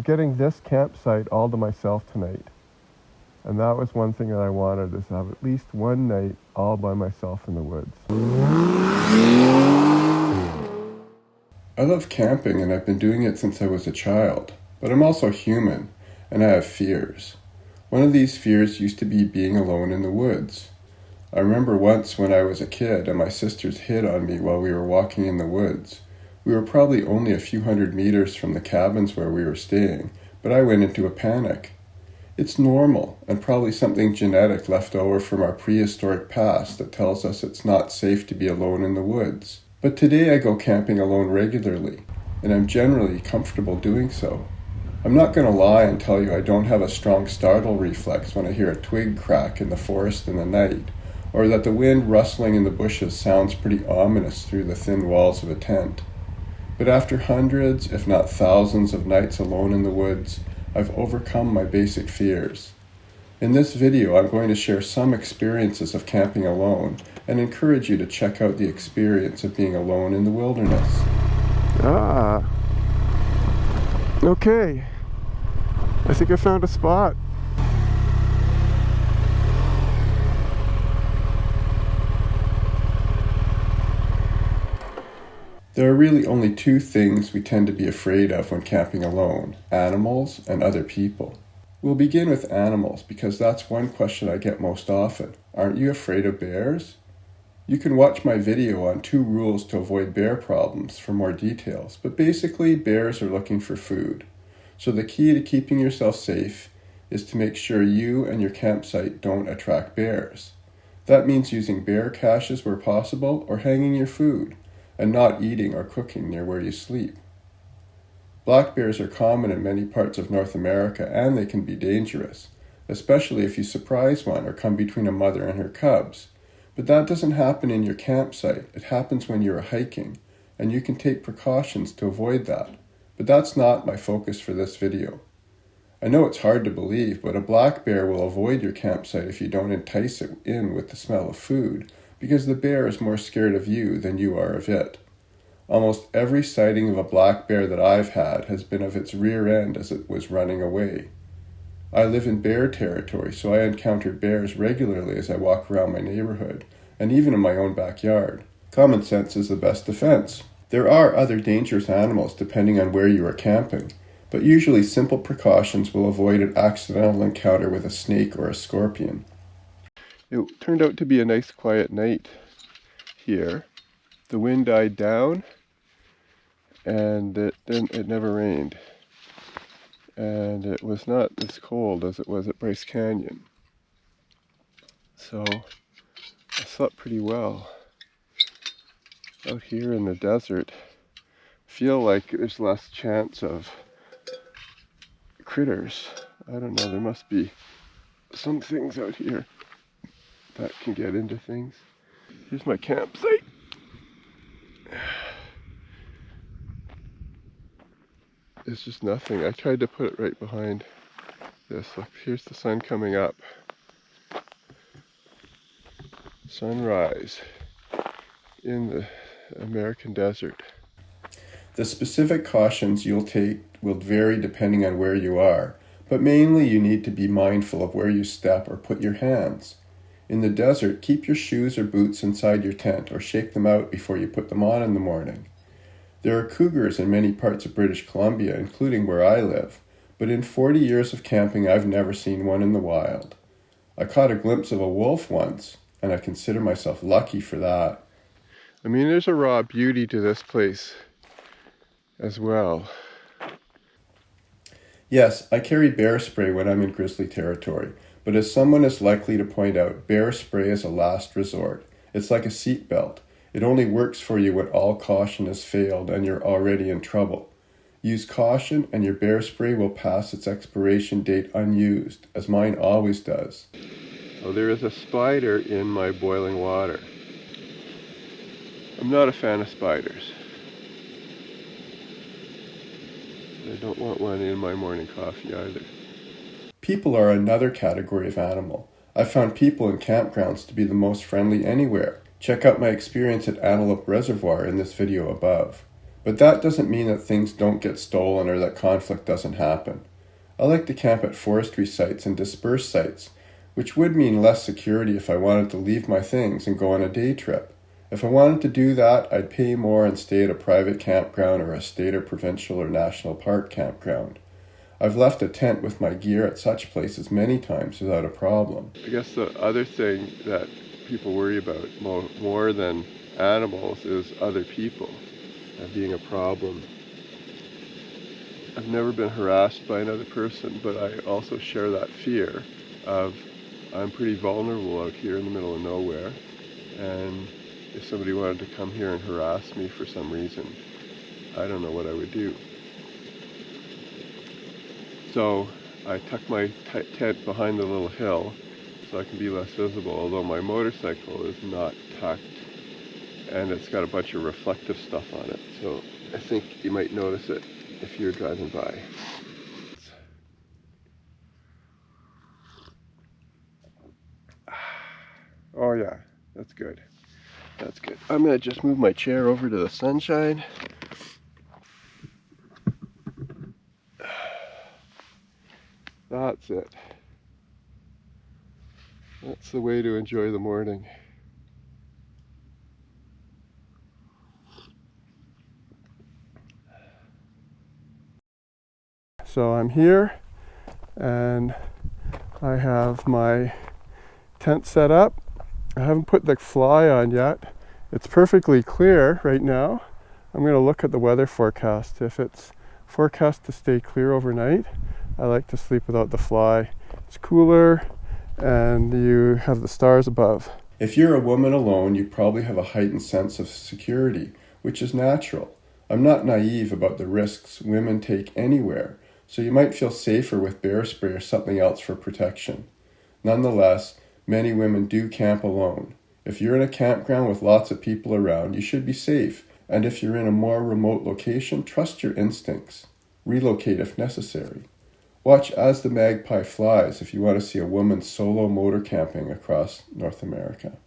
getting this campsite all to myself tonight. And that was one thing that I wanted, is to have at least one night all by myself in the woods. I love camping, and I've been doing it since I was a child, but I'm also human, and I have fears. One of these fears used to be being alone in the woods. I remember once when I was a kid and my sisters hid on me while we were walking in the woods. We were probably only a few hundred meters from the cabins where we were staying, but I went into a panic. It's normal, and probably something genetic left over from our prehistoric past that tells us it's not safe to be alone in the woods. But today I go camping alone regularly, and I'm generally comfortable doing so. I'm not going to lie and tell you I don't have a strong startle reflex when I hear a twig crack in the forest in the night, or that the wind rustling in the bushes sounds pretty ominous through the thin walls of a tent. But after hundreds, if not thousands of nights alone in the woods, I've overcome my basic fears. In this video, I'm going to share some experiences of camping alone and encourage you to check out the experience of being alone in the wilderness. Okay. I think I found a spot. There are really only two things we tend to be afraid of when camping alone: animals and other people. We'll begin with animals because that's one question I get most often. Aren't you afraid of bears? You can watch my video on 2 rules to avoid bear problems for more details, but basically bears are looking for food. So the key to keeping yourself safe is to make sure you and your campsite don't attract bears. That means using bear caches where possible or hanging your food, and not eating or cooking near where you sleep. Black bears are common in many parts of North America, and they can be dangerous, especially if you surprise one or come between a mother and her cubs. But that doesn't happen in your campsite. It happens when you're hiking, and you can take precautions to avoid that. But that's not my focus for this video. I know it's hard to believe, but a black bear will avoid your campsite if you don't entice it in with the smell of food, because the bear is more scared of you than you are of it. Almost every sighting of a black bear that I've had has been of its rear end as it was running away. I live in bear territory, so I encounter bears regularly as I walk around my neighborhood, and even in my own backyard. Common sense is the best defense. There are other dangerous animals depending on where you are camping, but usually simple precautions will avoid an accidental encounter with a snake or a scorpion. It turned out to be a nice quiet night here. The wind died down, and it never rained. And it was not as cold as it was at Bryce Canyon. So I slept pretty well. Out here in the desert, feel like there's less chance of critters. I don't know, there must be some things out here that can get into things. Here's my campsite. It's just nothing. I tried to put it right behind this. Look, here's the sun coming up. Sunrise in the American desert. The specific cautions you'll take will vary depending on where you are, but mainly you need to be mindful of where you step or put your hands. In the desert, keep your shoes or boots inside your tent or shake them out before you put them on in the morning. There are cougars in many parts of British Columbia, including where I live, but in 40 years of camping I've never seen one in the wild. I caught a glimpse of a wolf once, and I consider myself lucky for that. I mean, there's a raw beauty to this place as well. Yes, I carry bear spray when I'm in grizzly territory, but as someone is likely to point out, bear spray is a last resort. It's like a seatbelt. It only works for you when all caution has failed and you're already in trouble. Use caution and your bear spray will pass its expiration date unused, as mine always does. Oh, there is a spider in my boiling water. I'm not a fan of spiders. I don't want one in my morning coffee either. People are another category of animal. I've found people in campgrounds to be the most friendly anywhere. Check out my experience at Antelope Reservoir in this video above. But that doesn't mean that things don't get stolen or that conflict doesn't happen. I like to camp at forestry sites and dispersed sites, which would mean less security if I wanted to leave my things and go on a day trip. If I wanted to do that, I'd pay more and stay at a private campground or a state or provincial or national park campground. I've left a tent with my gear at such places many times without a problem. I guess the other thing that people worry about more than animals is other people being a problem. I've never been harassed by another person, but I also share that fear of I'm pretty vulnerable out here in the middle of nowhere, and if somebody wanted to come here and harass me for some reason, I don't know what I would do. So I tuck my tent behind the little hill so I can be less visible, although my motorcycle is not tucked and it's got a bunch of reflective stuff on it. So I think you might notice it if you're driving by. Oh yeah, that's good. That's good. I'm going to just move my chair over to the sunshine. That's it. That's the way to enjoy the morning. So I'm here and I have my tent set up. I haven't put the fly on yet. It's perfectly clear right now. I'm going to look at the weather forecast. If it's forecast to stay clear overnight, I like to sleep without the fly. It's cooler and you have the stars above. If you're a woman alone, you probably have a heightened sense of security, which is natural. I'm not naive about the risks women take anywhere, so you might feel safer with bear spray or something else for protection. Nonetheless, many women do camp alone. If you're in a campground with lots of people around, you should be safe. And if you're in a more remote location, trust your instincts. Relocate if necessary. Watch As the Magpie Flies if you want to see a woman solo motor camping across North America.